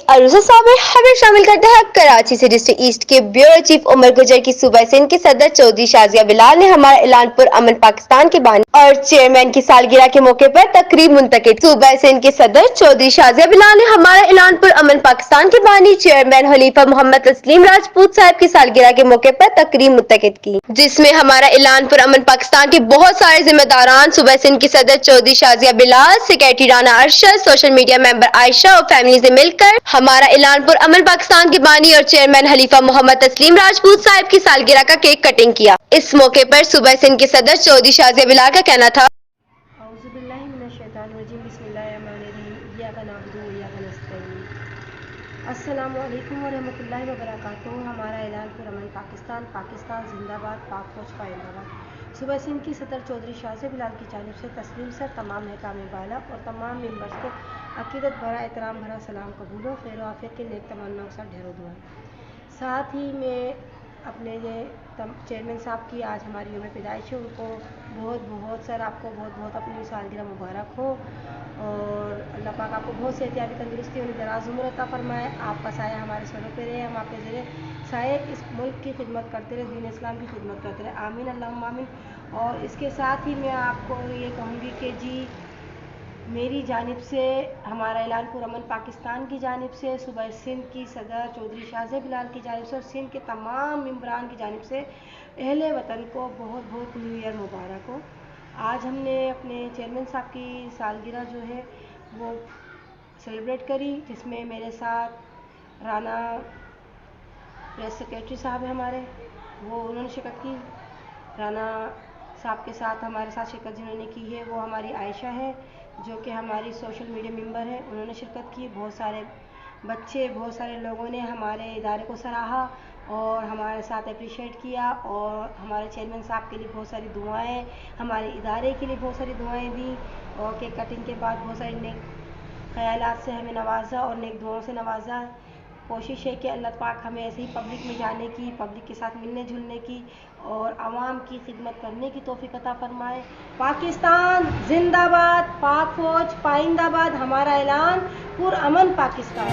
अरूजा साहब में खबर शामिल करते हैं। कराची से डिस्ट्रिक्ट ईस्ट के ब्यूरो चीफ उमर गुजर की सूबा सिंध के सदर चौधरी शाजिया बिलाल ने हमारा ऐलान पर अमन पाकिस्तान के बानी और चेयरमैन की सालगिरह के मौके पर तकरीब मुंतकिद। सूबा सिंध के सदर चौधरी शाजिया बिलाल ने हमारा ऐलान पर अमन पाकिस्तान के बानी चेयरमैन खलीफा मोहम्मद तस्लीम राजपूत साहब की सालगिरह के मौके पर तकरीब मुंतकिद की, जिसमें हमारा ऐलान पर अमन पाकिस्तान के बहुत सारे जिम्मेदारान, सूबा सिंध की सदर Chaudhry Shazia Bilal, secretary Rana Arshad, social media member Ayesha और फैमिली से मिलकर हमारा ऐलान पर अमन पाकिस्तान के बानी और चेयरमैन खलीफा मोहम्मद तस्लीम राजपूत साहब की सालगिरह का केक कटिंग किया। इस मौके पर सूबा सिंध के सदर चौधरी शाजिया बिलाल का कहना था, अस्सलामु अलैकुम वरहमतुल्लाहि वबरकातुहू। हमारा ऐलान पर अमन पाकिस्तान, पाकिस्तान जिंदाबाद, पाक फौज पाइंदाबाद। सूबा सिंध की सदर चौधरी शाजिया बिलाल की जानिब से तस्लीम सर तमाम महकाम बाला और तमाम मेंबर्स को अकीदत भरा एहतराम भरा सलाम कबूल हो, खैर आफियत के नेक तमन्ना के साथ ढेरों दुआ। साथ ही मैं अपने ये चेयरमैन साहब की आज हमारी यौम पैदाइश है, उनको बहुत सर आपको बहुत अपनी सालगिरह मुबारक हो और अल्लाह पाक आपको बहुत सेहतियाबी तंदुरुस्ती और दराज उम्र अता फरमाए। आपका साया हमारे सरों पे रहे, हम आपके ज़रिए साए इस मुल्क की खिदमत करते रहे, दीन इस्लाम की खिदमत करते रहे, आमीन अल्लाहुम्मा आमीन। और इसके साथ ही मैं आपको ये कहूँगी कि जी मेरी जानिब से हमारा ऐलान पर अमन पाकिस्तान की जानिब से, सूबा सिंध की सदर चौधरी शाजिया बिलाल की जानिब से और सिंध के तमाम मेंबरान की जानिब से अहले वतन को बहुत न्यू ईयर मुबारक हो। आज हमने अपने चेयरमैन साहब की सालगिरह जो है वो सेलिब्रेट करी, जिसमें मेरे साथ राना प्रेस सेक्रेटरी साहब हैं हमारे, वो उन्होंने शिरकत की। राना साहब के साथ हमारे साथ शिरकत जिन्होंने की है वो हमारी आयशा है, जो कि हमारी सोशल मीडिया मेंबर है, उन्होंने शिरकत की। बहुत सारे बच्चे, बहुत सारे लोगों ने हमारे इदारे को सराहा और हमारे साथ अप्रिशिएट किया और हमारे चेयरमैन साहब के लिए बहुत सारी दुआएं, हमारे इदारे के लिए बहुत सारी दुआएं दी और केक कटिंग के बाद बहुत सारे नेक ख्यालात से हमें नवाजा और नेक दुआओं से नवाजा। कोशिश है कि अल्लाह पाक हमें ऐसे ही पब्लिक में जाने की, पब्लिक के साथ मिलने जुलने की और आवाम की खिदमत करने की तौफीक अता फरमाए। पाकिस्तान जिंदाबाद, पाक फौज पाइंदाबाद। हमारा ऐलान पुरअमन पाकिस्तान।